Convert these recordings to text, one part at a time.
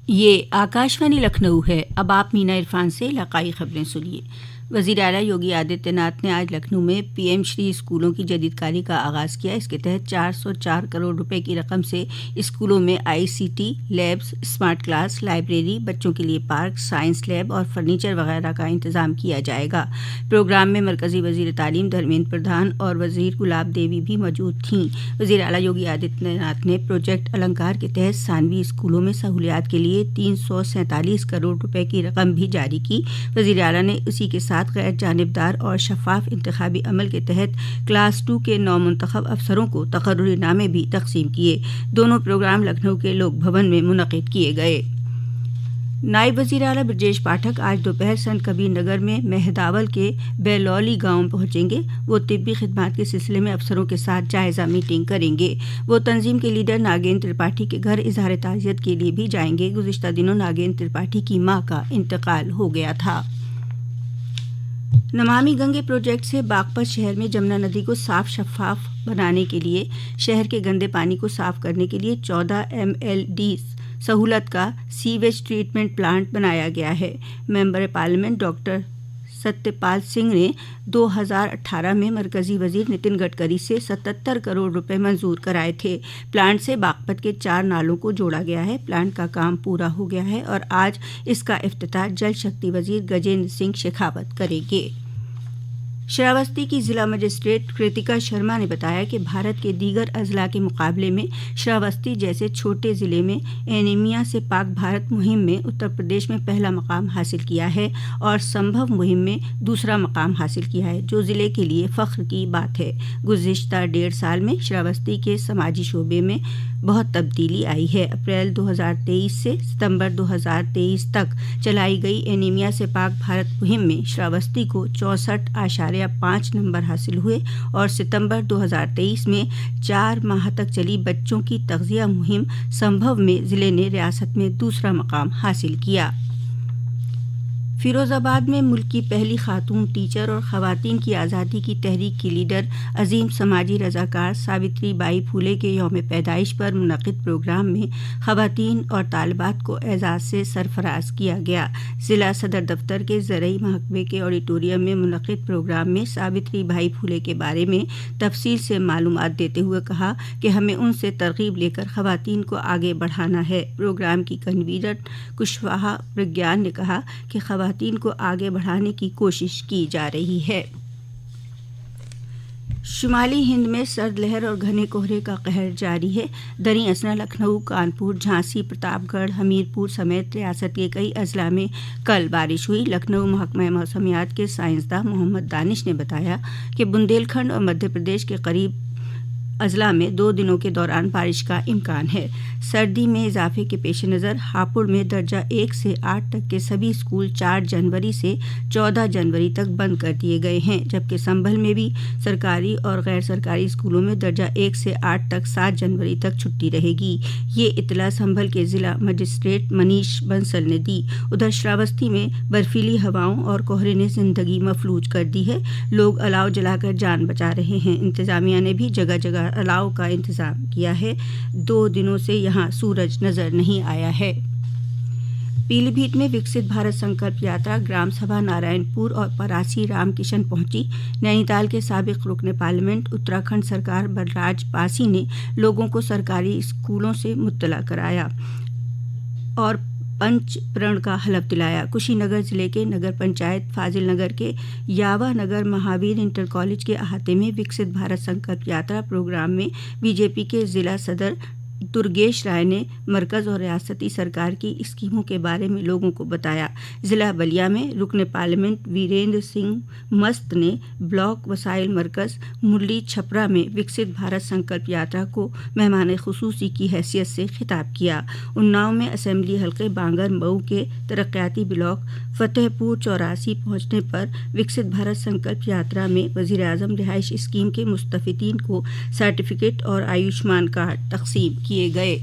یہ آکاشوانی لکھنؤ ہے۔ اب آپ مینا عرفان سے علاقائی خبریں سنیے۔ وزیر اعلیٰ یوگی آدتیہ ناتھ نے آج لکھنؤ میں پی ایم شری اسکولوں کی جدید کاری کا آغاز کیا۔ اس کے تحت 404 کروڑ روپے کی رقم سے اسکولوں میں I C T labs, smart class, library, بچوں کے لیے پارک، سائنس لیب اور فرنیچر وغیرہ کا انتظام کیا جائے گا۔ پروگرام میں مرکزی وزیر تعلیم دھرمیندر پردھان اور وزیر گلاب دیوی بھی موجود تھیں۔ وزیر اعلیٰ یوگی آدتیہ ناتھ نے پروجیکٹ النکار کے تحت ثانوی اسکولوں میں سہولیات کے لیے 347 کروڑ روپے کی رقم بھی جاری کی۔ وزیر اعلیٰ نے اسی کے ساتھ غیر جانبدار اور شفاف انتخابی عمل کے تحت کلاس 2 کے نومنتخب افسروں کو تقرری نامے بھی تقسیم کیے۔ دونوں پروگرام لکھنؤ کے لوک بھون میں منعقد کیے گئے۔ نائب وزیر اعلیٰ برجیش پاٹھک آج دوپہر سنت کبیر نگر میں مہداول کے بیلولی گاؤں پہنچیں گے۔ وہ طبی خدمات کے سلسلے میں افسروں کے ساتھ جائزہ میٹنگ کریں گے۔ وہ تنظیم کے لیڈر ناگیندر ترپاٹھی کے گھر اظہار تعزیت کے لیے بھی جائیں گے۔ گزشتہ دنوں ناگیندر ترپاٹھی کی ماں کا انتقال ہو گیا تھا۔ نمامی گنگے پروجیکٹ سے باغپت شہر میں جمنا ندی کو صاف شفاف بنانے کے لیے شہر کے گندے پانی کو صاف کرنے کے لیے 14 MLD سہولت کا سیویج ٹریٹمنٹ پلانٹ بنایا گیا ہے۔ ممبر پارلیمنٹ ڈاکٹر ستیہ پال سنگھ نے 2018 میں مرکزی وزیر نتن گڈکری سے 77 کروڑ روپے منظور کرائے تھے۔ پلانٹ سے باغپت کے 4 نالوں کو جوڑا گیا ہے۔ پلانٹ کا کام پورا ہو گیا ہے اور آج اس کا افتتاح جل شکتی وزیر گجیندر سنگھ شیخاوت کریں گے۔ شراوستی کی ضلع مجسٹریٹ کرتیکا شرما نے بتایا کہ بھارت کے دیگر اضلاع کے مقابلے میں شراوستی جیسے چھوٹے ضلع میں اینیمیا سے پاک بھارت مہم میں اتر پردیش میں پہلا مقام حاصل کیا ہے اور سمبھو مہم میں دوسرا مقام حاصل کیا ہے، جو ضلع کے لیے فخر کی بات ہے۔ گزشتہ 1.5 سال میں شراوستی کے سماجی شعبے میں بہت تبدیلی آئی ہے۔ اپریل 2023 سے ستمبر 2023 تک چلائی گئی اینیمیا سے پاک بھارت مہم میں شراوستی کو 64.5 نمبر حاصل ہوئے اور ستمبر 2023 میں 4 ماہ تک چلی بچوں کی تغذیہ مہم سمبھو میں ضلع نے ریاست میں دوسرا مقام حاصل کیا۔ فیروز آباد میں ملک کی پہلی خاتون ٹیچر اور خواتین کی آزادی کی تحریک کی لیڈر، عظیم سماجی رضاکار ساوتری بائی پھولے کے یوم پیدائش پر منعقد پروگرام میں خواتین اور طالبات کو اعزاز سے سرفراز کیا گیا۔ ضلع صدر دفتر کے زرعی محکمے کے آڈیٹوریم میں منعقد پروگرام میں ساوتری بائی پھولے کے بارے میں تفصیل سے معلومات دیتے ہوئے کہا کہ ہمیں ان سے ترغیب لے کر خواتین کو آگے بڑھانا ہے۔ پروگرام کی کنوینر کشواہا پرگیان نے کہا کہ خواتین کو آگے بڑھانے کی کوشش کی جا رہی ہے۔ شمالی ہند میں سرد لہر اور گھنے کہرے کا قہر جاری ہے۔ دریں اثنا لکھنؤ، کانپور، جھانسی، پرتاپ گڑھ، ہمیرپور سمیت ریاست کے کئی اضلاع میں کل بارش ہوئی۔ لکھنؤ محکمہ موسمیات کے سائنسداں محمد دانش نے بتایا کہ بندیل کھنڈ اور مدھیہ پردیش کے قریب اضلاع میں 2 دنوں کے دوران بارش کا امکان ہے۔ سردی میں اضافے کے پیش نظر ہاپوڑ میں درجہ 1 سے 8 تک کے سبھی اسکول 4 جنوری سے 14 جنوری تک بند کر دیے گئے ہیں، جبکہ سنبھل میں بھی سرکاری اور غیر سرکاری اسکولوں میں درجہ 1 سے 8 تک 7 جنوری تک چھٹی رہے گی۔ یہ اطلاع سنبھل کے ضلع مجسٹریٹ منیش بنسل نے دی۔ ادھر شراوستی میں برفیلی ہوائوں اور کہرے نے زندگی مفلوج کر دی ہے۔ لوگ الاؤ جلا کر جان بچا رہے ہیں۔ انتظامیہ نے بھی جگہ جگہ الاؤ کا انتظام کیا ہے۔ 2 دنوں سے یہاں سورج نظر نہیں آیا ہے۔ پیلی بھیت میں وکست بھارت سنکلپ یاترا گرام سبھا نارائن پور اور پراسی رام کشن پہنچی۔ نینی تال کے سابق رکن پارلیمنٹ اتراکھنڈ سرکار بلراج پاسی نے لوگوں کو سرکاری اسکولوں سے مطلع کرایا اور پنچ پرن کا حلف دلایا۔ کشی نگر ضلع کے نگر پنچایت فاضل نگر کے یاوا نگر مہاویر انٹر کالج کے احاطے میں وکست بھارت سنکلپ یاترا پروگرام میں بی جے پی کے ضلع صدر درگیش رائے نے مرکز اور ریاستی سرکار کی اسکیموں کے بارے میں لوگوں کو بتایا۔ ضلع بلیا میں رکن پارلیمنٹ ویریندر سنگھ مست نے بلاک وسائل مرکز مرلی چھپرا میں وکست بھارت سنکلپ یاترا کو مہمان خصوصی کی حیثیت سے خطاب کیا۔ اناؤ میں اسمبلی حلقے بانگر مئو کے ترقیاتی بلاک فتح پور 84 پہنچنے پر وکست بھارت سنکلپ یاترا میں وزیر اعظم رہائش اسکیم کے مستفیدین کو سرٹیفکیٹ اور آیوشمان کارڈ تقسیم کیے گئے۔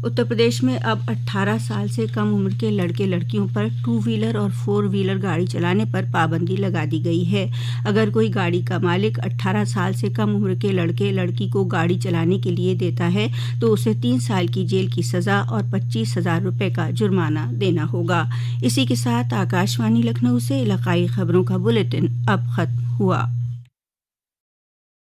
اتر پردیش میں اب 18 سال سے کم عمر کے لڑکے لڑکیوں پر 2 ویلر اور 4 ویلر گاڑی چلانے پر پابندی لگا دی گئی ہے۔ اگر کوئی گاڑی کا مالک 18 سال سے کم عمر کے لڑکے لڑکی کو گاڑی چلانے کے لیے دیتا ہے تو اسے 3 سال کی جیل کی سزا اور 25,000 روپے کا جرمانہ دینا ہوگا۔ اسی کے ساتھ آکاش وانی لکھنؤ سے علاقائی خبروں کا بلیٹن اب ختم ہوا۔